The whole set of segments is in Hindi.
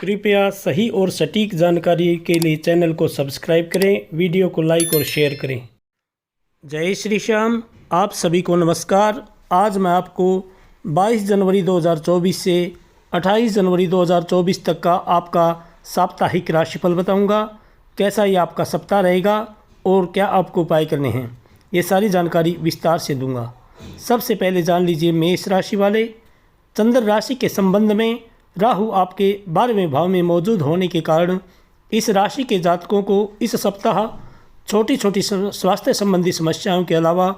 कृपया सही और सटीक जानकारी के लिए चैनल को सब्सक्राइब करें, वीडियो को लाइक और शेयर करें। जय श्री श्याम। आप सभी को नमस्कार। आज मैं आपको 22 जनवरी 2024 से 28 जनवरी 2024 तक का आपका साप्ताहिक राशिफल बताऊंगा। कैसा ये आपका सप्ताह रहेगा और क्या आपको उपाय करने हैं, ये सारी जानकारी विस्तार से दूंगा। सबसे पहले जान लीजिए मेष राशि वाले। चंद्र राशि के संबंध में राहु आपके 12वें भाव में मौजूद होने के कारण इस राशि के जातकों को इस सप्ताह छोटी छोटी स्वास्थ्य संबंधी समस्याओं के अलावा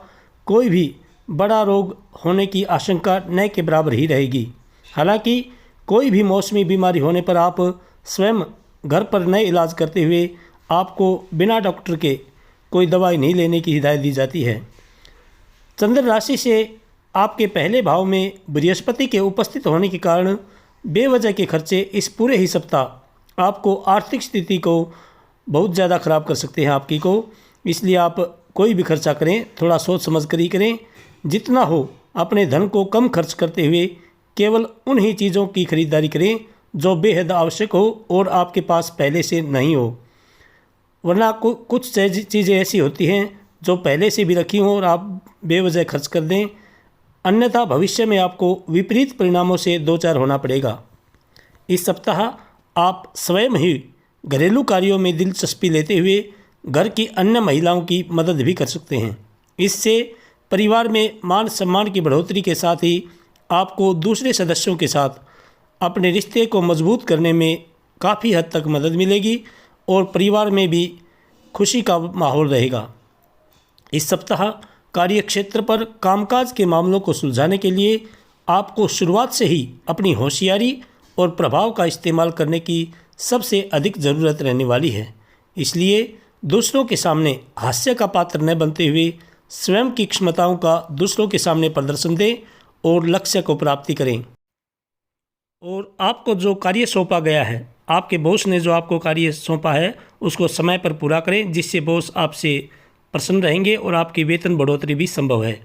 कोई भी बड़ा रोग होने की आशंका न के बराबर ही रहेगी। हालांकि कोई भी मौसमी बीमारी होने पर आप स्वयं घर पर नए इलाज करते हुए आपको बिना डॉक्टर के कोई दवाई नहीं लेने की हिदायत दी जाती है। चंद्र राशि से आपके पहले भाव में बृहस्पति के उपस्थित होने के कारण बेवजह के खर्चे इस पूरे ही सप्ताह आपको आर्थिक स्थिति को बहुत ज़्यादा ख़राब कर सकते हैं आपकी को। इसलिए आप कोई भी खर्चा करें थोड़ा सोच समझ कर ही करें। जितना हो अपने धन को कम खर्च करते हुए केवल उन ही चीज़ों की खरीदारी करें जो बेहद आवश्यक हो और आपके पास पहले से नहीं हो। वरना कुछ चीज़ें ऐसी होती हैं जो पहले से भी रखी हों और आप बेवजह खर्च कर दें, अन्यथा भविष्य में आपको विपरीत परिणामों से दो चार होना पड़ेगा। इस सप्ताह आप स्वयं ही घरेलू कार्यों में दिलचस्पी लेते हुए घर की अन्य महिलाओं की मदद भी कर सकते हैं। इससे परिवार में मान सम्मान की बढ़ोतरी के साथ ही आपको दूसरे सदस्यों के साथ अपने रिश्ते को मजबूत करने में काफ़ी हद तक मदद मिलेगी और परिवार में भी खुशी का माहौल रहेगा। इस सप्ताह कार्यक्षेत्र पर कामकाज के मामलों को सुलझाने के लिए आपको शुरुआत से ही अपनी होशियारी और प्रभाव का इस्तेमाल करने की सबसे अधिक ज़रूरत रहने वाली है। इसलिए दूसरों के सामने हास्य का पात्र न बनते हुए स्वयं की क्षमताओं का दूसरों के सामने प्रदर्शन दें और लक्ष्य को प्राप्ति करें। और आपको जो कार्य सौंपा गया है, आपके बॉस ने जो आपको कार्य सौंपा है उसको समय पर पूरा करें, जिससे बॉस आपसे प्रसन्न रहेंगे और आपकी वेतन बढ़ोतरी भी संभव है।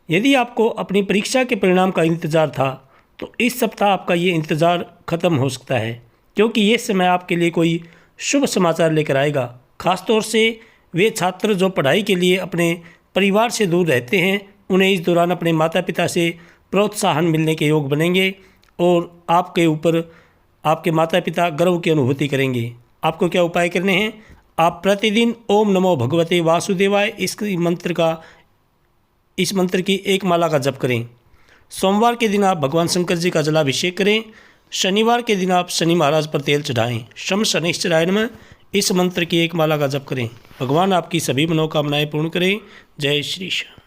यदि आपको अपनी परीक्षा के परिणाम का इंतज़ार था तो इस सप्ताह आपका ये इंतज़ार ख़त्म हो सकता है, क्योंकि ये समय आपके लिए कोई शुभ समाचार लेकर आएगा। ख़ासतौर से वे छात्र जो पढ़ाई के लिए अपने परिवार से दूर रहते हैं, उन्हें इस दौरान अपने माता पिता से प्रोत्साहन मिलने के योग बनेंगे और आपके ऊपर आपके माता पिता गर्व की अनुभूति करेंगे। आपको क्या उपाय करने हैं? आप प्रतिदिन ओम नमो भगवते वासुदेवाय इस मंत्र की एक माला का जप करें। सोमवार के दिन आप भगवान शंकर जी का जलाभिषेक करें। शनिवार के दिन आप शनि महाराज पर तेल चढ़ाएं। शम शनिश्चराय नमः इस मंत्र की एक माला का जप करें। भगवान आपकी सभी मनोकामनाएं पूर्ण करें। जय श्री श्याम।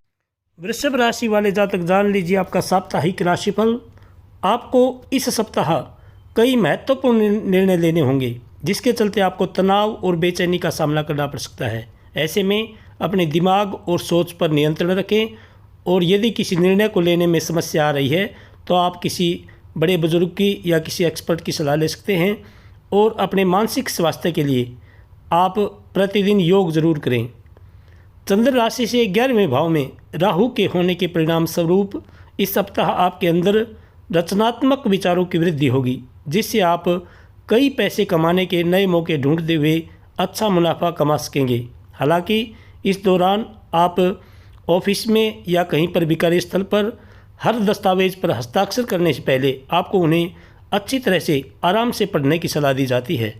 वृषभ राशि वाले जातक जान लीजिए आपका साप्ताहिक राशिफल। आपको इस सप्ताह कई महत्वपूर्ण निर्णय लेने होंगे, जिसके चलते आपको तनाव और बेचैनी का सामना करना पड़ सकता है। ऐसे में अपने दिमाग और सोच पर नियंत्रण रखें और यदि किसी निर्णय को लेने में समस्या आ रही है तो आप किसी बड़े बुजुर्ग की या किसी एक्सपर्ट की सलाह ले सकते हैं। और अपने मानसिक स्वास्थ्य के लिए आप प्रतिदिन योग जरूर करें। चंद्र राशि से 11वें भाव में राहु के होने के परिणाम स्वरूप इस सप्ताह आपके अंदर रचनात्मक विचारों की वृद्धि होगी, जिससे आप कई पैसे कमाने के नए मौके ढूंढते हुए अच्छा मुनाफा कमा सकेंगे। हालांकि इस दौरान आप ऑफिस में या कहीं पर भी कार्यस्थल पर हर दस्तावेज पर हस्ताक्षर करने से पहले आपको उन्हें अच्छी तरह से आराम से पढ़ने की सलाह दी जाती है,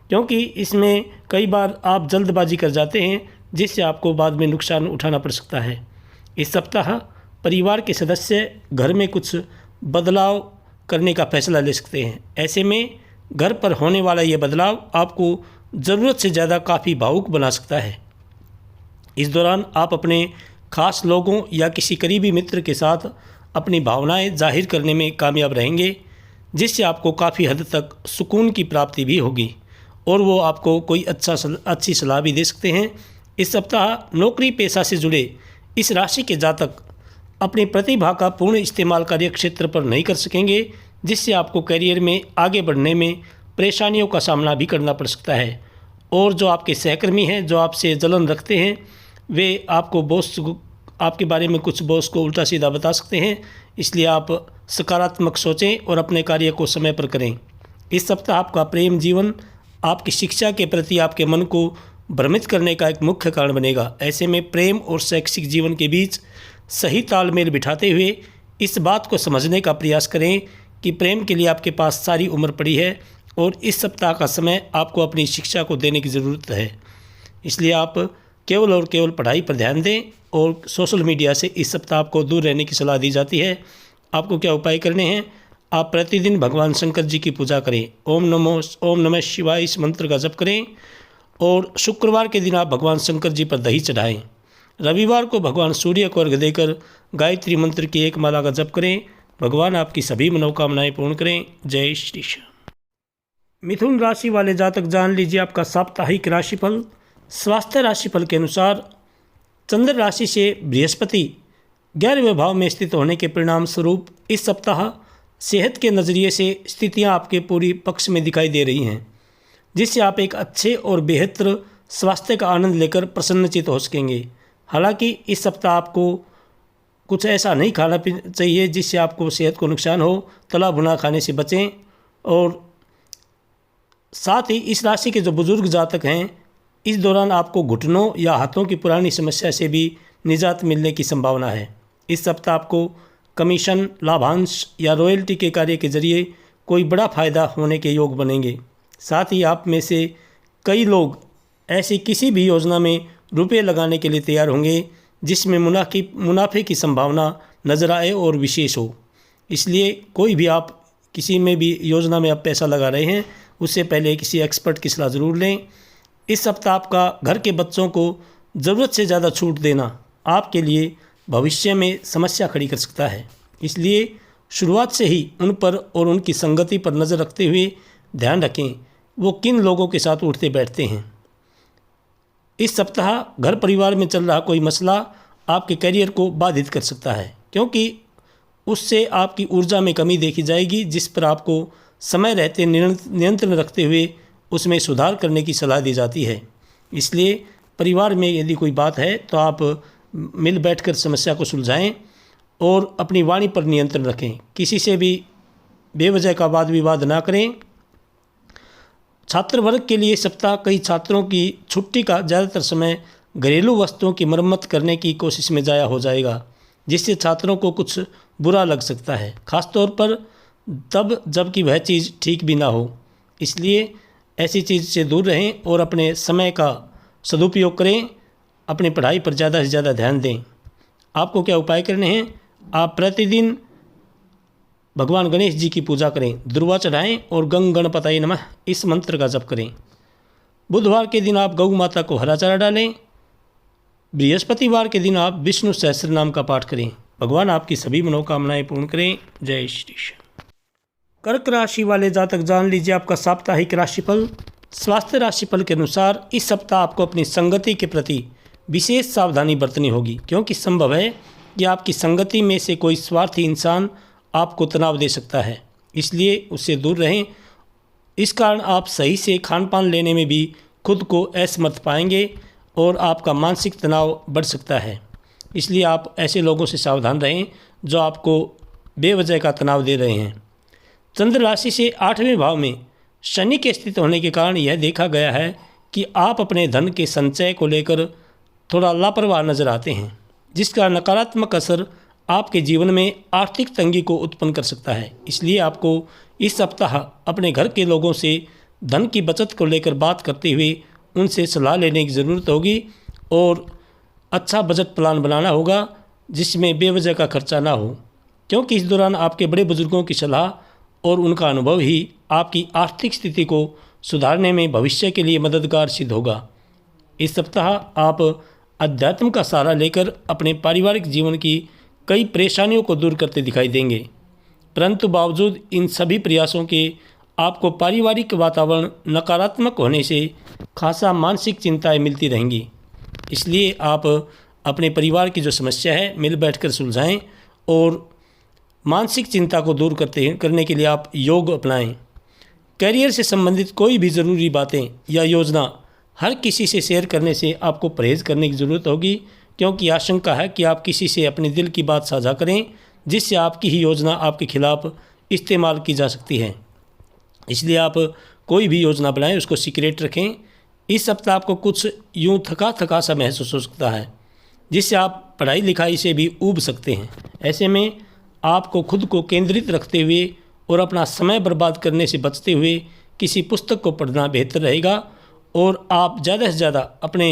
क्योंकि इसमें कई बार आप जल्दबाजी कर जाते हैं, जिससे आपको बाद में नुकसान उठाना पड़ सकता है। इस सप्ताह परिवार के सदस्य घर में कुछ बदलाव करने का फैसला ले सकते हैं। ऐसे में घर पर होने वाला ये बदलाव आपको ज़रूरत से ज़्यादा काफ़ी भावुक बना सकता है। इस दौरान आप अपने खास लोगों या किसी करीबी मित्र के साथ अपनी भावनाएं जाहिर करने में कामयाब रहेंगे, जिससे आपको काफ़ी हद तक सुकून की प्राप्ति भी होगी और वो आपको कोई अच्छी सलाह भी दे सकते हैं। इस सप्ताह नौकरी पेशा से जुड़े इस राशि के जातक अपनी प्रतिभा का पूर्ण इस्तेमाल कार्यक्षेत्र पर नहीं कर सकेंगे, जिससे आपको करियर में आगे बढ़ने में परेशानियों का सामना भी करना पड़ सकता है। और जो आपके सहकर्मी हैं, जो आपसे जलन रखते हैं, वे आपके बारे में कुछ बॉस को उल्टा सीधा बता सकते हैं। इसलिए आप सकारात्मक सोचें और अपने कार्य को समय पर करें। इस सप्ताह आपका प्रेम जीवन आपकी शिक्षा के प्रति आपके मन को भ्रमित करने का एक मुख्य कारण बनेगा। ऐसे में प्रेम और शैक्षिक जीवन के बीच सही तालमेल बिठाते हुए इस बात को समझने का प्रयास करें कि प्रेम के लिए आपके पास सारी उम्र पड़ी है और इस सप्ताह का समय आपको अपनी शिक्षा को देने की ज़रूरत है। इसलिए आप केवल और केवल पढ़ाई पर ध्यान दें और सोशल मीडिया से इस सप्ताह आपको दूर रहने की सलाह दी जाती है। आपको क्या उपाय करने हैं? आप प्रतिदिन भगवान शंकर जी की पूजा करें। ओम नमः शिवाय इस मंत्र का जप करें और शुक्रवार के दिन आप भगवान शंकर जी पर दही चढ़ाएं। रविवार को भगवान सूर्य को अर्घ्य देकर गायत्री मंत्र की एक माला का जप करें। भगवान आपकी सभी मनोकामनाएं पूर्ण करें। जय श्री श्याम। मिथुन राशि वाले जातक जान लीजिए आपका साप्ताहिक राशिफल। स्वास्थ्य राशिफल के अनुसार चंद्र राशि से बृहस्पति 11वें भाव में स्थित होने के परिणाम स्वरूप इस सप्ताह सेहत के नज़रिए से स्थितियां आपके पूरी पक्ष में दिखाई दे रही हैं, जिससे आप एक अच्छे और बेहतर स्वास्थ्य का आनंद लेकर प्रसन्नचित हो सकेंगे। हालांकि इस सप्ताह आपको कुछ ऐसा नहीं खाना चाहिए जिससे आपको सेहत को नुकसान हो। तला भुना खाने से बचें। और साथ ही इस राशि के जो बुजुर्ग जातक हैं, इस दौरान आपको घुटनों या हाथों की पुरानी समस्या से भी निजात मिलने की संभावना है। इस सप्ताह आपको कमीशन, लाभांश या रॉयल्टी के कार्य के जरिए कोई बड़ा फ़ायदा होने के योग बनेंगे। साथ ही आप में से कई लोग ऐसी किसी भी योजना में रुपए लगाने के लिए तैयार होंगे जिसमें मुनाफे की संभावना नज़र आए और विशेष हो। इसलिए कोई भी आप किसी में भी योजना में आप पैसा लगा रहे हैं, उससे पहले किसी एक्सपर्ट की सलाह ज़रूर लें। इस सप्ताह आपका घर के बच्चों को ज़रूरत से ज़्यादा छूट देना आपके लिए भविष्य में समस्या खड़ी कर सकता है। इसलिए शुरुआत से ही उन पर और उनकी संगति पर नज़र रखते हुए ध्यान रखें वो किन लोगों के साथ उठते बैठते हैं। इस सप्ताह घर परिवार में चल रहा कोई मसला आपके करियर को बाधित कर सकता है, क्योंकि उससे आपकी ऊर्जा में कमी देखी जाएगी, जिस पर आपको समय रहते नियंत्रण रखते हुए उसमें सुधार करने की सलाह दी जाती है। इसलिए परिवार में यदि कोई बात है तो आप मिल बैठकर समस्या को सुलझाएं और अपनी वाणी पर नियंत्रण रखें। किसी से भी बेवजह का वाद विवाद ना करें। छात्र वर्ग के लिए सप्ताह कई छात्रों की छुट्टी का ज़्यादातर समय घरेलू वस्तुओं की मरम्मत करने की कोशिश में ज़ाया हो जाएगा, जिससे छात्रों को कुछ बुरा लग सकता है, ख़ासतौर पर तब जबकि वह चीज़ ठीक भी ना हो। इसलिए ऐसी चीज़ से दूर रहें और अपने समय का सदुपयोग करें। अपनी पढ़ाई पर ज़्यादा से ज़्यादा ध्यान दें। आपको क्या उपाय करने हैं? आप प्रतिदिन भगवान गणेश जी की पूजा करें, दुर्वा चढ़ाएं और गंग गणपतये नमः इस मंत्र का जप करें। बुधवार के दिन आप गौ माता को हरा चारा डालें। बृहस्पतिवार के दिन आप विष्णु सहस्त्र नाम का पाठ करें। भगवान आपकी सभी मनोकामनाएं पूर्ण करें। जय श्री कृष्ण। कर्क राशि वाले जातक जान लीजिए आपका साप्ताहिक राशिफल। स्वास्थ्य राशिफल के अनुसार इस सप्ताह आपको अपनी संगति के प्रति विशेष सावधानी बरतनी होगी, क्योंकि संभव है कि आपकी संगति में से कोई स्वार्थी इंसान आपको तनाव दे सकता है, इसलिए उससे दूर रहें। इस कारण आप सही से खान पान लेने में भी खुद को असमर्थ पाएंगे और आपका मानसिक तनाव बढ़ सकता है। इसलिए आप ऐसे लोगों से सावधान रहें जो आपको बेवजह का तनाव दे रहे हैं। चंद्र राशि से 8वें भाव में शनि के स्थित होने के कारण यह देखा गया है कि आप अपने धन के संचय को लेकर थोड़ा लापरवाह नजर आते हैं, जिसका नकारात्मक असर आपके जीवन में आर्थिक तंगी को उत्पन्न कर सकता है। इसलिए आपको इस सप्ताह अपने घर के लोगों से धन की बचत को लेकर बात करते हुए उनसे सलाह लेने की ज़रूरत होगी और अच्छा बजट प्लान बनाना होगा जिसमें बेवजह का खर्चा ना हो, क्योंकि इस दौरान आपके बड़े बुजुर्गों की सलाह और उनका अनुभव ही आपकी आर्थिक स्थिति को सुधारने में भविष्य के लिए मददगार सिद्ध होगा। इस सप्ताह आप अध्यात्म का सहारा लेकर अपने पारिवारिक जीवन की कई परेशानियों को दूर करते दिखाई देंगे, परंतु बावजूद इन सभी प्रयासों के आपको पारिवारिक वातावरण नकारात्मक होने से खासा मानसिक चिंताएं मिलती रहेंगी। इसलिए आप अपने परिवार की जो समस्या है मिल बैठकर सुलझाएं और मानसिक चिंता को दूर करने के लिए आप योग अपनाएं। करियर से संबंधित कोई भी ज़रूरी बातें या योजना हर किसी से शेयर करने से आपको परहेज़ करने की ज़रूरत होगी, क्योंकि आशंका है कि आप किसी से अपने दिल की बात साझा करें जिससे आपकी ही योजना आपके खिलाफ इस्तेमाल की जा सकती है। इसलिए आप कोई भी योजना बनाएं उसको सीक्रेट रखें। इस सप्ताह आपको कुछ यूँ थका थका सा महसूस हो सकता है, जिससे आप पढ़ाई लिखाई से भी ऊब सकते हैं। ऐसे में आपको खुद को केंद्रित रखते हुए और अपना समय बर्बाद करने से बचते हुए किसी पुस्तक को पढ़ना बेहतर रहेगा। और आप ज़्यादा से ज़्यादा अपने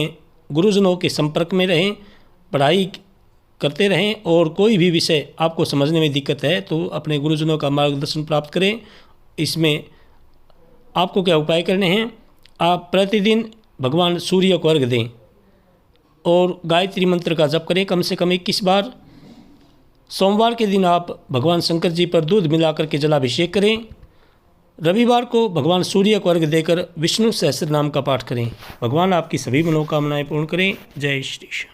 गुरुजनों के संपर्क में रहें, पढ़ाई करते रहें, और कोई भी विषय आपको समझने में दिक्कत है तो अपने गुरुजनों का मार्गदर्शन प्राप्त करें। इसमें आपको क्या उपाय करने हैं, आप प्रतिदिन भगवान सूर्य को अर्घ्य दें और गायत्री मंत्र का जप करें कम से कम 21 बार। सोमवार के दिन आप भगवान शंकर जी पर दूध मिलाकर के जलाभिषेक करें। रविवार को भगवान सूर्य को अर्घ्य देकर विष्णु सहस्त्र नाम का पाठ करें। भगवान आपकी सभी मनोकामनाएं पूर्ण करें। जय श्री श्याम।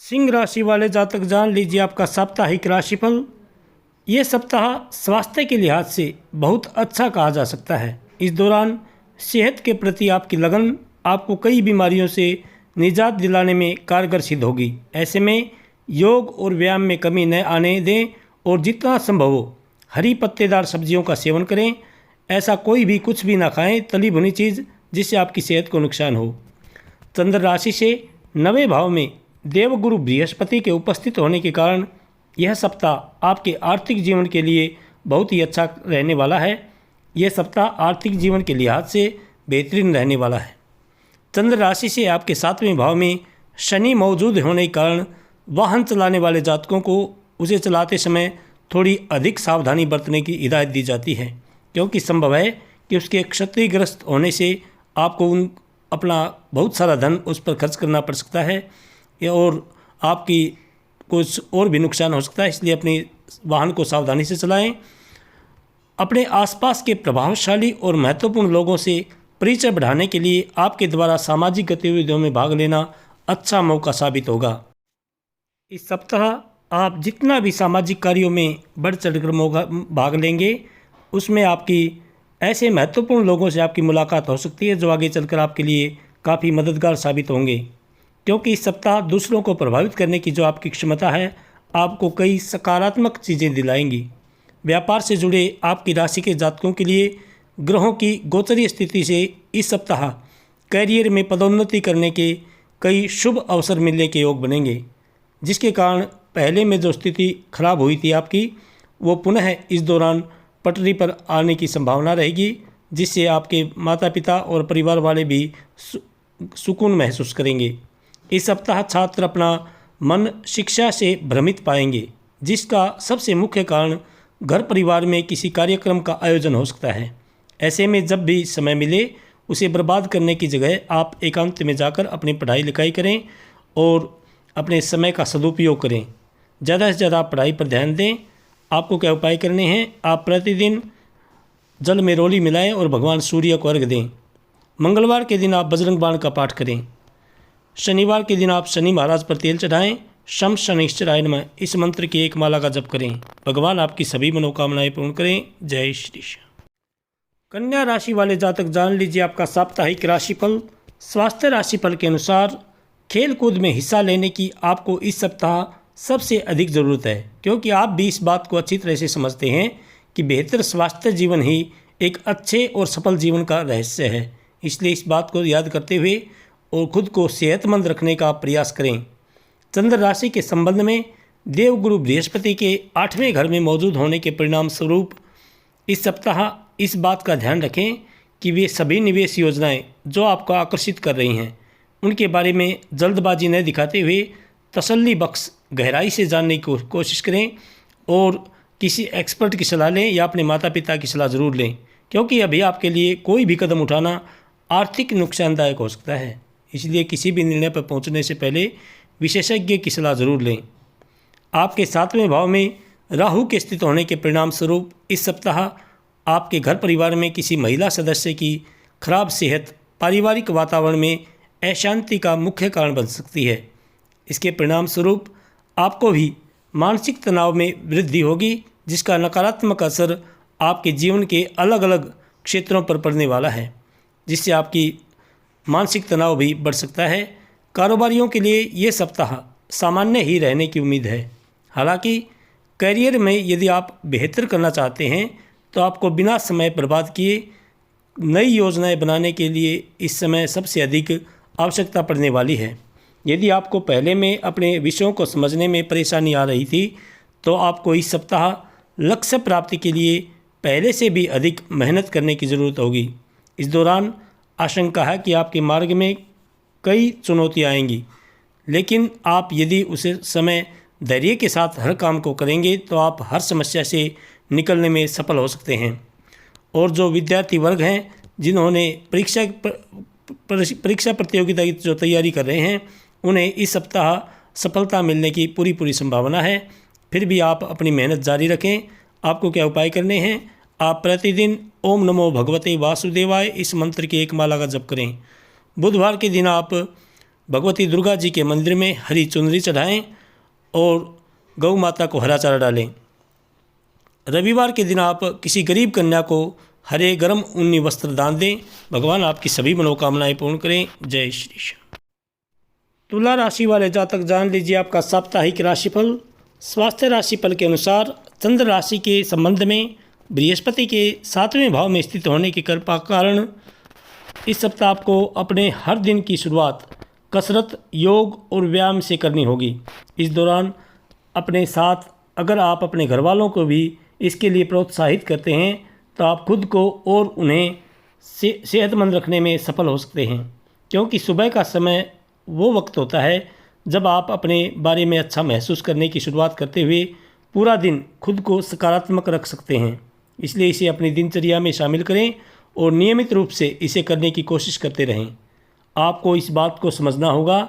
सिंह राशि वाले जातक जान लीजिए आपका साप्ताहिक राशिफल। ये सप्ताह स्वास्थ्य के लिहाज से बहुत अच्छा कहा जा सकता है। इस दौरान सेहत के प्रति आपकी लगन आपको कई बीमारियों से निजात दिलाने में कारगर सिद्ध होगी। ऐसे में योग और व्यायाम में कमी न आने दें और जितना संभव हो हरी पत्तेदार सब्जियों का सेवन करें। ऐसा कोई भी कुछ भी ना खाएं, तली भुनी चीज़, जिससे आपकी सेहत को नुकसान हो। चंद्र राशि से 9वें भाव में देवगुरु बृहस्पति के उपस्थित होने के कारण यह सप्ताह आपके आर्थिक जीवन के लिए बहुत ही अच्छा रहने वाला है। यह सप्ताह आर्थिक जीवन के लिहाज से बेहतरीन रहने वाला है। चंद्र राशि से आपके 7वें भाव में शनि मौजूद होने के कारण वाहन चलाने वाले जातकों को उसे चलाते समय थोड़ी अधिक सावधानी बरतने की हिदायत दी जाती है, क्योंकि संभव है कि उसके क्षतिग्रस्त होने से आपको अपना बहुत सारा धन उस पर खर्च करना पड़ सकता है और आपकी कुछ और भी नुकसान हो सकता है। इसलिए अपने वाहन को सावधानी से चलाएं। अपने आसपास के प्रभावशाली और महत्वपूर्ण लोगों से परिचय बढ़ाने के लिए आपके द्वारा सामाजिक गतिविधियों में भाग लेना अच्छा मौका साबित होगा। इस सप्ताह आप जितना भी सामाजिक कार्यों में बढ़ चढ़कर भाग लेंगे, उसमें आपकी ऐसे महत्वपूर्ण लोगों से आपकी मुलाकात हो सकती है जो आगे चलकर आपके लिए काफ़ी मददगार साबित होंगे। क्योंकि इस सप्ताह दूसरों को प्रभावित करने की जो आपकी क्षमता है आपको कई सकारात्मक चीज़ें दिलाएंगी। व्यापार से जुड़े आपकी राशि के जातकों के लिए ग्रहों की गोचरीय स्थिति से इस सप्ताह कैरियर में पदोन्नति करने के कई शुभ अवसर मिलने के योग बनेंगे, जिसके कारण पहले में जो स्थिति खराब हुई थी आपकी, वो पुनः इस दौरान पटरी पर आने की संभावना रहेगी, जिससे आपके माता पिता और परिवार वाले भी सुकून महसूस करेंगे। इस सप्ताह छात्र अपना मन शिक्षा से भ्रमित पाएंगे, जिसका सबसे मुख्य कारण घर परिवार में किसी कार्यक्रम का आयोजन हो सकता है। ऐसे में जब भी समय मिले उसे बर्बाद करने की जगह आप एकांत में जाकर अपनी पढ़ाई लिखाई करें और अपने समय का सदुपयोग करें। ज़्यादा से ज़्यादा पढ़ाई पर ध्यान दें। आपको क्या उपाय करने हैं, आप प्रतिदिन जल में रोली मिलाएं और भगवान सूर्य को अर्घ्य दें। मंगलवार के दिन आप बजरंग बाण का पाठ करें। शनिवार के दिन आप शनि महाराज पर तेल चढ़ाएं। शम शनिश्चराय नमः इस मंत्र की एक माला का जप करें। भगवान आपकी सभी मनोकामनाएं पूर्ण करें। जय श्री श्याम। कन्या राशि वाले जातक जान लीजिए आपका साप्ताहिक राशिफल। स्वास्थ्य राशिफल के अनुसार खेल कूद में हिस्सा लेने की आपको इस सप्ताह सबसे अधिक ज़रूरत है, क्योंकि आप भी इस बात को अच्छी तरह से समझते हैं कि बेहतर स्वास्थ्य जीवन ही एक अच्छे और सफल जीवन का रहस्य है। इसलिए इस बात को याद करते हुए और खुद को सेहतमंद रखने का प्रयास करें। चंद्र राशि के संबंध में देवगुरु बृहस्पति के 8वें घर में मौजूद होने के परिणाम स्वरूप इस सप्ताह इस बात का ध्यान रखें कि वे सभी निवेश योजनाएं जो आपको आकर्षित कर रही हैं उनके बारे में जल्दबाजी न दिखाते हुए तसल्ली बख्श गहराई से जानने की कोशिश करें और किसी एक्सपर्ट की सलाह लें या अपने माता पिता की सलाह ज़रूर लें, क्योंकि अभी आपके लिए कोई भी कदम उठाना आर्थिक नुकसानदायक हो सकता है। इसलिए किसी भी निर्णय पर पहुंचने से पहले विशेषज्ञ की सलाह ज़रूर लें। आपके 7वें भाव में राहु के स्थित होने के परिणाम स्वरूप इस सप्ताह आपके घर परिवार में किसी महिला सदस्य की खराब सेहत पारिवारिक वातावरण में अशांति का मुख्य कारण बन सकती है। इसके परिणाम स्वरूप आपको भी मानसिक तनाव में वृद्धि होगी, जिसका नकारात्मक असर आपके जीवन के अलग अलग क्षेत्रों पर पड़ने वाला है, जिससे आपकी मानसिक तनाव भी बढ़ सकता है। कारोबारियों के लिए ये सप्ताह सामान्य ही रहने की उम्मीद है। हालांकि करियर में यदि आप बेहतर करना चाहते हैं तो आपको बिना समय बर्बाद किए नई योजनाएं बनाने के लिए इस समय सबसे अधिक आवश्यकता पड़ने वाली है। यदि आपको पहले में अपने विषयों को समझने में परेशानी आ रही थी तो आपको इस सप्ताह लक्ष्य प्राप्ति के लिए पहले से भी अधिक मेहनत करने की ज़रूरत होगी। इस दौरान आशंका है कि आपके मार्ग में कई चुनौतियाँ आएंगी, लेकिन आप यदि उसे समय धैर्य के साथ हर काम को करेंगे तो आप हर समस्या से निकलने में सफल हो सकते हैं। और जो विद्यार्थी वर्ग हैं जिन्होंने परीक्षा प्रतियोगिता की जो तैयारी कर रहे हैं उन्हें इस सप्ताह सफलता मिलने की पूरी संभावना है। फिर भी आप अपनी मेहनत जारी रखें। आपको क्या उपाय करने हैं? आप प्रतिदिन ओम नमो भगवते वासुदेवाय इस मंत्र की एक माला का जप करें। बुधवार के दिन आप भगवती दुर्गा जी के मंदिर में हरी चुनरी चढ़ाएं और गौ माता को हरा चारा डालें। रविवार के दिन आप किसी गरीब कन्या को हरे गर्म ऊनी वस्त्र दान दें। भगवान आपकी सभी मनोकामनाएं पूर्ण करें। जय श्री श्याम। तुला राशि वाले जातक जान लीजिए आपका साप्ताहिक राशिफल। स्वास्थ्य राशिफल के अनुसार चंद्र राशि के संबंध में बृहस्पति के 7वें भाव में स्थित होने की कृपा कारण इस सप्ताह आपको अपने हर दिन की शुरुआत कसरत, योग और व्यायाम से करनी होगी। इस दौरान अपने साथ अगर आप अपने घर वालों को भी इसके लिए प्रोत्साहित करते हैं तो आप खुद को और उन्हें सेहतमंद रखने में सफल हो सकते हैं, क्योंकि सुबह का समय वो वक्त होता है जब आप अपने बारे में अच्छा महसूस करने की शुरुआत करते हुए पूरा दिन खुद को सकारात्मक रख सकते हैं। इसलिए इसे अपनी दिनचर्या में शामिल करें और नियमित रूप से इसे करने की कोशिश करते रहें। आपको इस बात को समझना होगा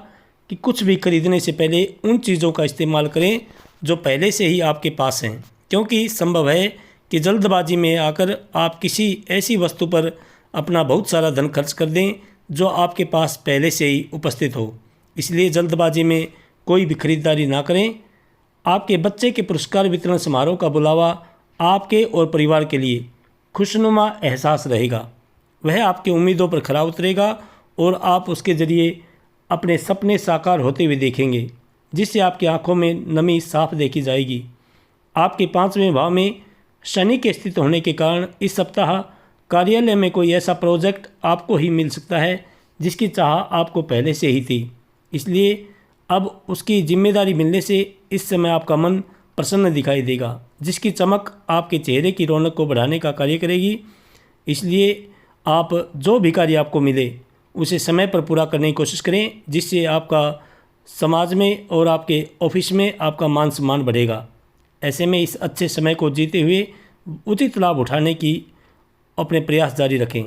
कि कुछ भी खरीदने से पहले उन चीज़ों का इस्तेमाल करें जो पहले से ही आपके पास हैं, क्योंकि संभव है कि जल्दबाजी में आकर आप किसी ऐसी वस्तु पर अपना बहुत सारा धन खर्च कर दें जो आपके पास पहले से ही उपस्थित हो। इसलिए जल्दबाजी में कोई भी खरीदारी ना करें। आपके बच्चे के पुरस्कार वितरण समारोह का बुलावा आपके और परिवार के लिए खुशनुमा एहसास रहेगा। वह आपकी उम्मीदों पर खरा उतरेगा और आप उसके ज़रिए अपने सपने साकार होते हुए देखेंगे, जिससे आपकी आंखों में नमी साफ देखी जाएगी। आपके 5वें भाव में शनि के स्थित होने के कारण इस सप्ताह कार्यालय में कोई ऐसा प्रोजेक्ट आपको ही मिल सकता है जिसकी चाह आपको पहले से ही थी। इसलिए अब उसकी जिम्मेदारी मिलने से इस समय आपका मन प्रसन्न दिखाई देगा, जिसकी चमक आपके चेहरे की रौनक को बढ़ाने का कार्य करेगी। इसलिए आप जो भी कार्य आपको मिले उसे समय पर पूरा करने की कोशिश करें, जिससे आपका समाज में और आपके ऑफिस में आपका मान सम्मान बढ़ेगा। ऐसे में इस अच्छे समय को जीते हुए उचित लाभ उठाने की अपने प्रयास जारी रखें।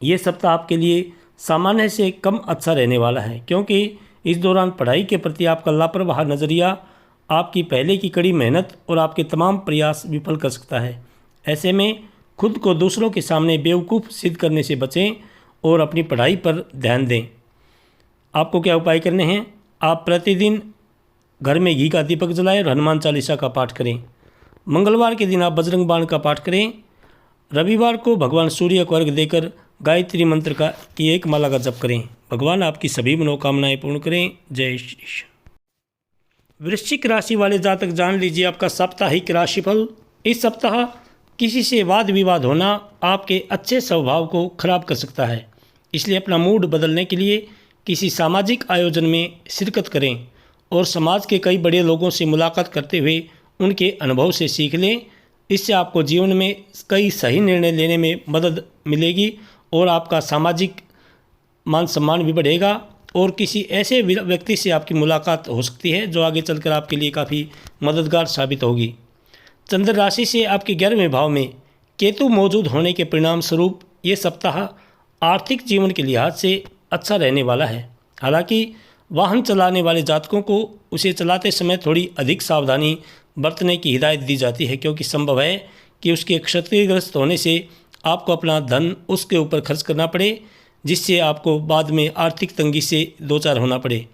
ये सप्ताह आपके लिए सामान्य से कम अच्छा रहने वाला है, क्योंकि इस दौरान पढ़ाई के प्रति आपका लापरवाह नज़रिया आपकी पहले की कड़ी मेहनत और आपके तमाम प्रयास विफल कर सकता है। ऐसे में खुद को दूसरों के सामने बेवकूफ़ सिद्ध करने से बचें और अपनी पढ़ाई पर ध्यान दें। आपको क्या उपाय करने हैं? आप प्रतिदिन घर में घी का दीपक जलाएं और हनुमान चालीसा का पाठ करें। मंगलवार के दिन आप बजरंग बाण का पाठ करें। रविवार को भगवान सूर्य को अर्घ्य देकर गायत्री मंत्र की एक माला का जप करें। भगवान आपकी सभी मनोकामनाएं पूर्ण करें। जय श्री कृष्ण। वृश्चिक राशि वाले जातक जान लीजिए आपका साप्ताहिक राशिफल। इस सप्ताह किसी से वाद विवाद होना आपके अच्छे स्वभाव को खराब कर सकता है। इसलिए अपना मूड बदलने के लिए किसी सामाजिक आयोजन में शिरकत करें और समाज के कई बड़े लोगों से मुलाकात करते हुए उनके अनुभव से सीख लें। इससे आपको जीवन में कई सही निर्णय लेने में मदद मिलेगी और आपका सामाजिक मान सम्मान भी बढ़ेगा और किसी ऐसे व्यक्ति से आपकी मुलाकात हो सकती है जो आगे चलकर आपके लिए काफ़ी मददगार साबित होगी। चंद्र राशि से आपके 11वें भाव में केतु मौजूद होने के परिणाम स्वरूप ये सप्ताह आर्थिक जीवन के लिहाज से अच्छा रहने वाला है। हालांकि वाहन चलाने वाले जातकों को उसे चलाते समय थोड़ी अधिक सावधानी बरतने की हिदायत दी जाती है, क्योंकि संभव है कि उसके क्षतिग्रस्त होने से आपको अपना धन उसके ऊपर खर्च करना पड़े, जिससे आपको बाद में आर्थिक तंगी से दो चार होना पड़े।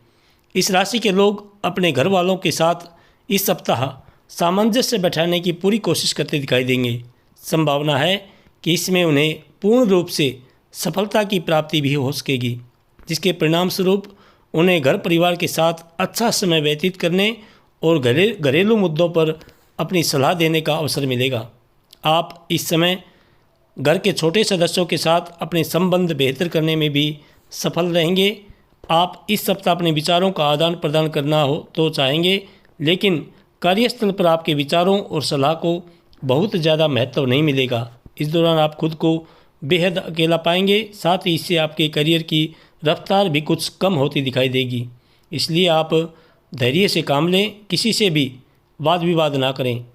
इस राशि के लोग अपने घर वालों के साथ इस सप्ताह सामंजस्य बैठाने की पूरी कोशिश करते दिखाई देंगे। संभावना है कि इसमें उन्हें पूर्ण रूप से सफलता की प्राप्ति भी हो सकेगी, जिसके परिणाम स्वरूप उन्हें घर परिवार के साथ अच्छा समय व्यतीत करने और घरेलू मुद्दों पर अपनी सलाह देने का अवसर मिलेगा। आप इस समय घर के छोटे सदस्यों के साथ अपने संबंध बेहतर करने में भी सफल रहेंगे। आप इस सप्ताह अपने विचारों का आदान प्रदान करना हो तो चाहेंगे, लेकिन कार्यस्थल पर आपके विचारों और सलाह को बहुत ज़्यादा महत्व नहीं मिलेगा। इस दौरान आप खुद को बेहद अकेला पाएंगे, साथ ही इससे आपके करियर की रफ्तार भी कुछ कम होती दिखाई देगी। इसलिए आप धैर्य से काम लें, किसी से भी वाद विवाद ना करें।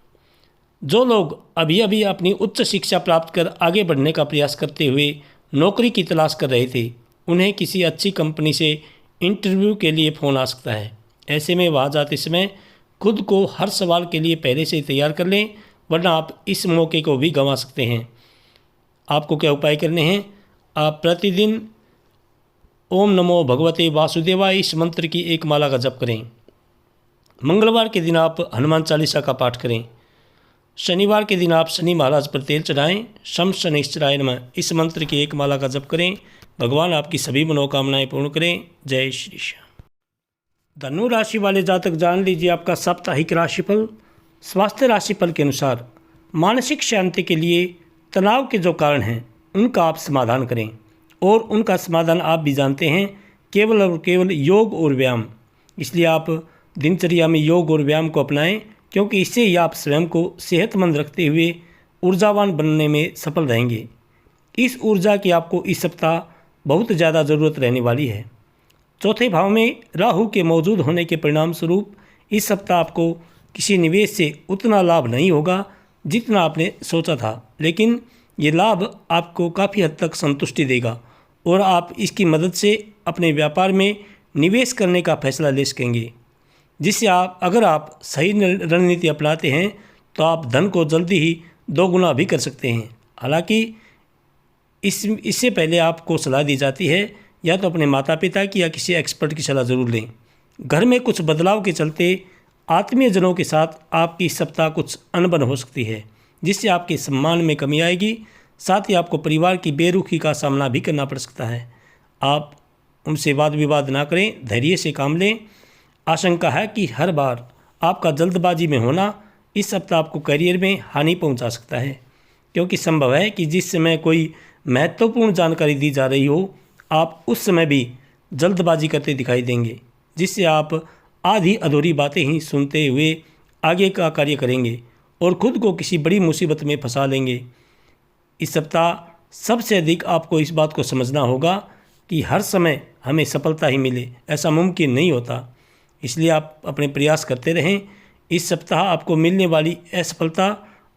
जो लोग अभी अभी अपनी उच्च शिक्षा प्राप्त कर आगे बढ़ने का प्रयास करते हुए नौकरी की तलाश कर रहे थे, उन्हें किसी अच्छी कंपनी से इंटरव्यू के लिए फ़ोन आ सकता है। ऐसे में वहाँ जाते समय खुद को हर सवाल के लिए पहले से ही तैयार कर लें, वरना आप इस मौके को भी गंवा सकते हैं। आपको क्या उपाय करने हैं? आप प्रतिदिन ओम नमो भगवते वासुदेवाय इस मंत्र की एक माला का जप करें। मंगलवार के दिन आप हनुमान चालीसा का पाठ करें। शनिवार के दिन आप शनि महाराज पर तेल चढ़ाएं। शम शनिश्चराय नमः इस मंत्र की एक माला का जप करें। भगवान आपकी सभी मनोकामनाएं पूर्ण करें। जय श्री श्याम। धनु राशि वाले जातक जान लीजिए आपका साप्ताहिक राशिफल। स्वास्थ्य राशिफल के अनुसार मानसिक शांति के लिए तनाव के जो कारण हैं उनका आप समाधान करें, और उनका समाधान आप भी जानते हैं, केवल और केवल योग और व्यायाम। इसलिए आप दिनचर्या में योग और व्यायाम को अपनाएं, क्योंकि इससे ही आप स्वयं को सेहतमंद रखते हुए ऊर्जावान बनने में सफल रहेंगे। इस ऊर्जा की आपको इस सप्ताह बहुत ज़्यादा ज़रूरत रहने वाली है। चौथे भाव में राहु के मौजूद होने के परिणाम स्वरूप इस सप्ताह आपको किसी निवेश से उतना लाभ नहीं होगा जितना आपने सोचा था, लेकिन ये लाभ आपको काफ़ी हद तक संतुष्टि देगा और आप इसकी मदद से अपने व्यापार में निवेश करने का फैसला ले सकेंगे, जिससे अगर आप सही रणनीति अपनाते हैं तो आप धन को जल्दी ही दोगुना भी कर सकते हैं। हालांकि इससे पहले आपको सलाह दी जाती है या तो अपने माता पिता की या किसी एक्सपर्ट की सलाह ज़रूर लें। घर में कुछ बदलाव के चलते आत्मीय जनों के साथ आपकी इस सप्ताह कुछ अनबन हो सकती है, जिससे आपके सम्मान में कमी आएगी। साथ ही आपको परिवार की बेरुखी का सामना भी करना पड़ सकता है। आप उनसे वाद विवाद ना करें, धैर्य से काम लें। आशंका है कि हर बार आपका जल्दबाजी में होना इस सप्ताह आपको करियर में हानि पहुंचा सकता है, क्योंकि संभव है कि जिस समय कोई महत्वपूर्ण जानकारी दी जा रही हो, आप उस समय भी जल्दबाजी करते दिखाई देंगे, जिससे आप आधी अधूरी बातें ही सुनते हुए आगे का कार्य करेंगे और खुद को किसी बड़ी मुसीबत में फंसा लेंगे। इस सप्ताह सबसे अधिक आपको इस बात को समझना होगा कि हर समय हमें सफलता ही मिले, ऐसा मुमकिन नहीं होता। इसलिए आप अपने प्रयास करते रहें। इस सप्ताह आपको मिलने वाली असफलता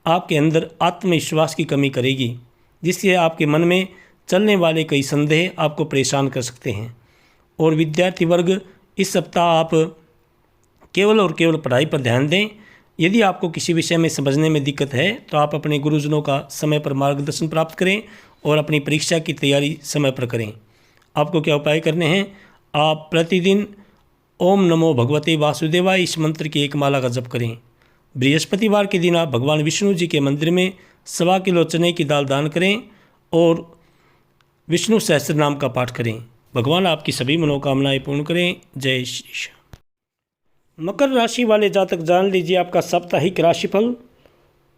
आपके अंदर आत्मविश्वास की कमी करेगी, जिससे आपके मन में चलने वाले कई संदेह आपको परेशान कर सकते हैं। और विद्यार्थी वर्ग, इस सप्ताह आप केवल और केवल पढ़ाई पर ध्यान दें। यदि आपको किसी विषय में समझने में दिक्कत है तो आप अपने गुरुजनों का समय पर मार्गदर्शन प्राप्त करें और अपनी परीक्षा की तैयारी समय पर करें। आपको क्या उपाय करने हैं? आप प्रतिदिन ओम नमो भगवते वासुदेवाय इस मंत्र की एक माला का जप करें। बृहस्पतिवार के दिन आप भगवान विष्णु जी के मंदिर में 1.25 किलो चने की दाल दान करें और विष्णु सहस्त्र नाम का पाठ करें। भगवान आपकी सभी मनोकामनाएं पूर्ण करें। जय श्री श्याम। मकर राशि वाले जातक जान लीजिए आपका साप्ताहिक राशिफल।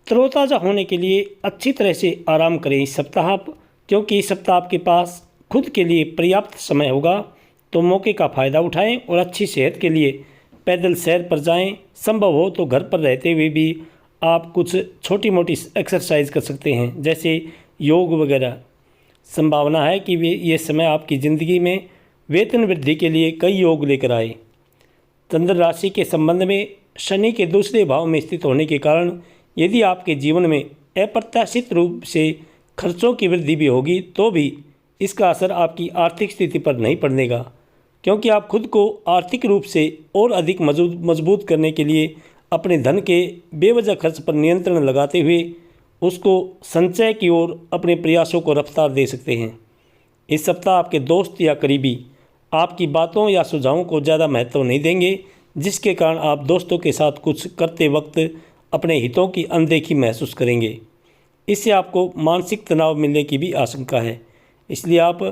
तरोताज़ा होने के लिए अच्छी तरह से आराम करें इस सप्ताह आप, क्योंकि इस सप्ताह आपके पास खुद के लिए पर्याप्त समय होगा, तो मौके का फ़ायदा उठाएं और अच्छी सेहत के लिए पैदल सैर पर जाएं। संभव हो तो घर पर रहते हुए भी आप कुछ छोटी मोटी एक्सरसाइज कर सकते हैं, जैसे योग वगैरह। संभावना है कि ये समय आपकी ज़िंदगी में वेतन वृद्धि के लिए कई योग लेकर आए। चंद्र राशि के संबंध में शनि के दूसरे भाव में स्थित होने के कारण यदि आपके जीवन में अप्रत्याशित रूप से खर्चों की वृद्धि भी होगी, तो भी इसका असर आपकी आर्थिक स्थिति पर नहीं पड़ेगा, क्योंकि आप खुद को आर्थिक रूप से और अधिक मजबूत करने के लिए अपने धन के बेवजह खर्च पर नियंत्रण लगाते हुए उसको संचय की ओर अपने प्रयासों को रफ्तार दे सकते हैं। इस सप्ताह आपके दोस्त या करीबी आपकी बातों या सुझावों को ज़्यादा महत्व नहीं देंगे, जिसके कारण आप दोस्तों के साथ कुछ करते वक्त अपने हितों की अनदेखी महसूस करेंगे। इससे आपको मानसिक तनाव मिलने की भी आशंका है। इसलिए आप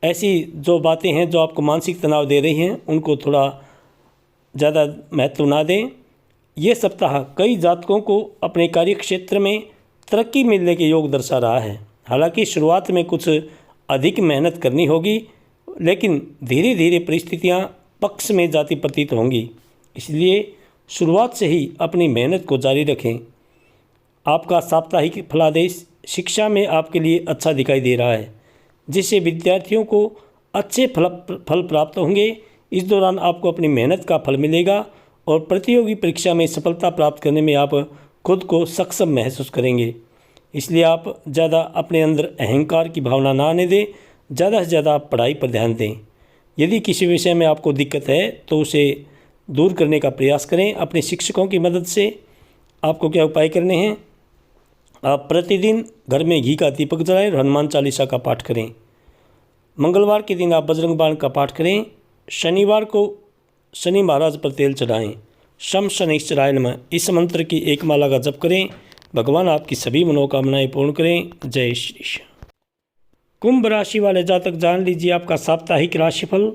ऐसी जो बातें हैं जो आपको मानसिक तनाव दे रही हैं, उनको थोड़ा ज़्यादा महत्व ना दें। ये सप्ताह कई जातकों को अपने कार्यक्षेत्र में तरक्की मिलने के योग दर्शा रहा है। हालांकि शुरुआत में कुछ अधिक मेहनत करनी होगी, लेकिन धीरे धीरे परिस्थितियां पक्ष में जाती प्रतीत होंगी। इसलिए शुरुआत से ही अपनी मेहनत को जारी रखें। आपका साप्ताहिक फलादेश शिक्षा में आपके लिए अच्छा दिखाई दे रहा है, जिससे विद्यार्थियों को अच्छे फल प्राप्त होंगे। इस दौरान आपको अपनी मेहनत का फल मिलेगा और प्रतियोगी परीक्षा में सफलता प्राप्त करने में आप खुद को सक्षम महसूस करेंगे। इसलिए आप ज़्यादा अपने अंदर अहंकार की भावना ना आने दें। ज़्यादा से ज़्यादा आप पढ़ाई पर ध्यान दें। यदि किसी विषय में आपको दिक्कत है तो उसे दूर करने का प्रयास करें अपने शिक्षकों की मदद से। आपको क्या उपाय करने हैं? आप प्रतिदिन घर में घी का दीपक जलाएं और हनुमान चालीसा का पाठ करें। मंगलवार के दिन आप बजरंग बाण का पाठ करें। शनिवार को शनि महाराज पर तेल चढ़ाएं। शम शनिश्चराय नमः इस मंत्र की एक माला का जप करें। भगवान आपकी सभी मनोकामनाएं पूर्ण करें। जय श्री कृष्ण। कुंभ राशि वाले जातक जान लीजिए आपका साप्ताहिक राशिफल।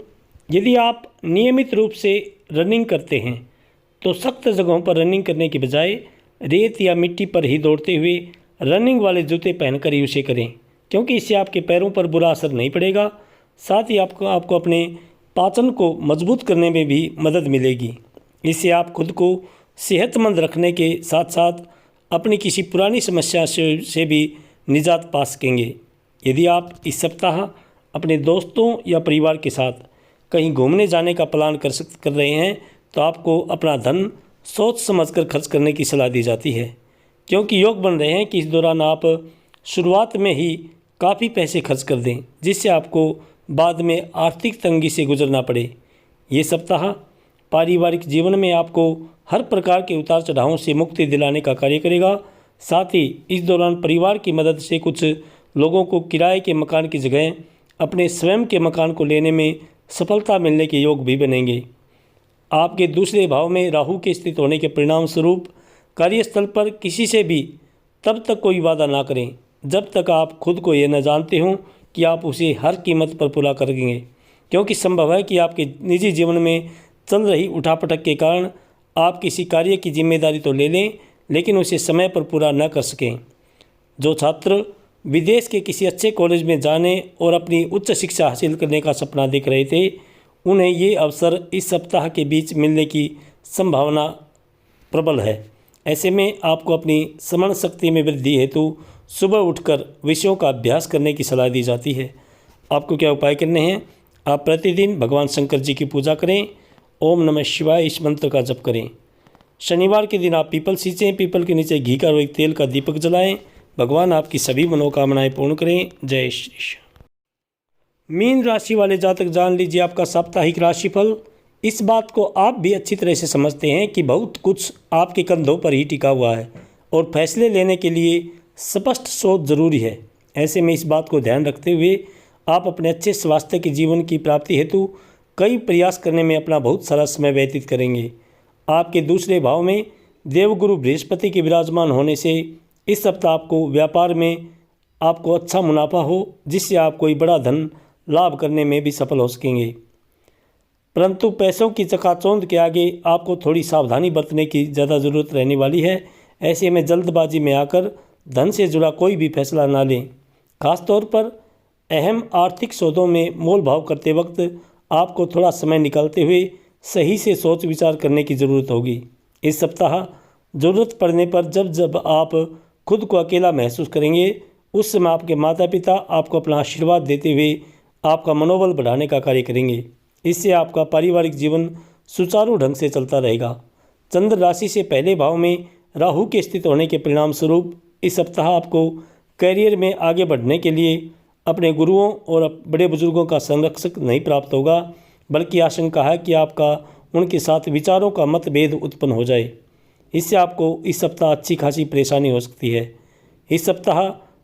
यदि आप नियमित रूप से रनिंग करते हैं तो सख्त जगहों पर रनिंग करने की बजाय रेत या मिट्टी पर ही दौड़ते हुए रनिंग वाले जूते पहनकर ही उसे करें, क्योंकि इससे आपके पैरों पर बुरा असर नहीं पड़ेगा। साथ ही आपको अपने पाचन को मजबूत करने में भी मदद मिलेगी। इससे आप खुद को सेहतमंद रखने के साथ साथ अपनी किसी पुरानी समस्या से भी निजात पा सकेंगे। यदि आप इस सप्ताह अपने दोस्तों या परिवार के साथ कहीं घूमने जाने का प्लान कर रहे हैं तो आपको अपना धन सोच समझकर खर्च करने की सलाह दी जाती है, क्योंकि योग बन रहे हैं कि इस दौरान आप शुरुआत में ही काफ़ी पैसे खर्च कर दें, जिससे आपको बाद में आर्थिक तंगी से गुजरना पड़े। ये सप्ताह पारिवारिक जीवन में आपको हर प्रकार के उतार चढ़ावों से मुक्ति दिलाने का कार्य करेगा। साथ ही इस दौरान परिवार की मदद से कुछ लोगों को किराए के मकान की जगह अपने स्वयं के मकान को लेने में सफलता मिलने के योग भी बनेंगे। आपके दूसरे भाव में राहु के स्थित होने के परिणाम स्वरूप कार्यस्थल पर किसी से भी तब तक कोई वादा ना करें जब तक आप खुद को ये न जानते हों कि आप उसे हर कीमत पर पूरा करेंगे, क्योंकि संभव है कि आपके निजी जीवन में चल रही उठापटक के कारण आप किसी कार्य की जिम्मेदारी तो ले लें, लेकिन उसे समय पर पूरा न कर सकें। जो छात्र विदेश के किसी अच्छे कॉलेज में जाने और अपनी उच्च शिक्षा हासिल करने का सपना देख रहे थे, उन्हें ये अवसर इस सप्ताह के बीच मिलने की संभावना प्रबल है। ऐसे में आपको अपनी स्मरण शक्ति में वृद्धि हेतु सुबह उठकर विषयों का अभ्यास करने की सलाह दी जाती है। आपको क्या उपाय करने हैं? आप प्रतिदिन भगवान शंकर जी की पूजा करें। ओम नमः शिवाय इस मंत्र का जप करें। शनिवार के दिन आप पीपल सींचें, पीपल के नीचे घी का और एक तेल का दीपक जलाएं। भगवान आपकी सभी मनोकामनाएं पूर्ण करें। जय श्री कृष्ण। मीन राशि वाले जातक जान लीजिए आपका साप्ताहिक राशिफल। इस बात को आप भी अच्छी तरह से समझते हैं कि बहुत कुछ आपके कंधों पर ही टिका हुआ है और फैसले लेने के लिए स्पष्ट सोच जरूरी है। ऐसे में इस बात को ध्यान रखते हुए आप अपने अच्छे स्वास्थ्य के जीवन की प्राप्ति हेतु कई प्रयास करने में अपना बहुत सारा समय व्यतीत करेंगे। आपके दूसरे भाव में देवगुरु बृहस्पति के विराजमान होने से इस सप्ताह आपको व्यापार में आपको अच्छा मुनाफा हो, जिससे आप कोई बड़ा धन लाभ करने में भी सफल हो सकेंगे। परंतु पैसों की चकाचौंध के आगे आपको थोड़ी सावधानी बरतने की ज़्यादा ज़रूरत रहने वाली है। ऐसे में जल्दबाजी में आकर धन से जुड़ा कोई भी फैसला ना लें। खासतौर पर अहम आर्थिक सौदों में मोल भाव करते वक्त आपको थोड़ा समय निकालते हुए सही से सोच विचार करने की ज़रूरत होगी। इस सप्ताह ज़रूरत पड़ने पर जब आप खुद को अकेला महसूस करेंगे, उस समय आपके माता पिता आपको अपना आशीर्वाद देते हुए आपका मनोबल बढ़ाने का कार्य करेंगे। इससे आपका पारिवारिक जीवन सुचारू ढंग से चलता रहेगा। चंद्र राशि से पहले भाव में राहु के स्थित होने के परिणाम स्वरूप इस सप्ताह आपको करियर में आगे बढ़ने के लिए अपने गुरुओं और बड़े बुजुर्गों का संरक्षक नहीं प्राप्त होगा, बल्कि आशंका है कि आपका उनके साथ विचारों का मतभेद उत्पन्न हो जाए। इससे आपको इस सप्ताह अच्छी खासी परेशानी हो सकती है। इस सप्ताह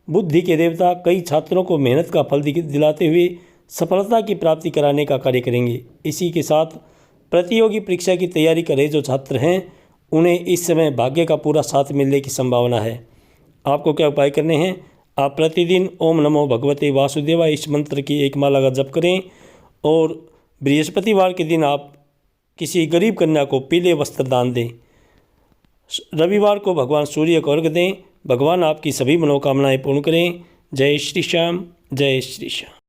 बुद्धि के देवता कई छात्रों को मेहनत का फल दिलाते हुए सफलता की प्राप्ति कराने का कार्य करेंगे। इसी के साथ प्रतियोगी परीक्षा की तैयारी कर रहे जो छात्र हैं, उन्हें इस समय भाग्य का पूरा साथ मिलने की संभावना है। आपको क्या उपाय करने हैं? आप प्रतिदिन ओम नमो भगवते वासुदेवाय इस मंत्र की एक माला का जप करें और बृहस्पतिवार के दिन आप किसी गरीब कन्या को पीले वस्त्र दान दें। रविवार को भगवान सूर्य को अर्घ्य दें। भगवान आपकी सभी मनोकामनाएं पूर्ण करें। जय श्री श्याम, जय श्री श्याम।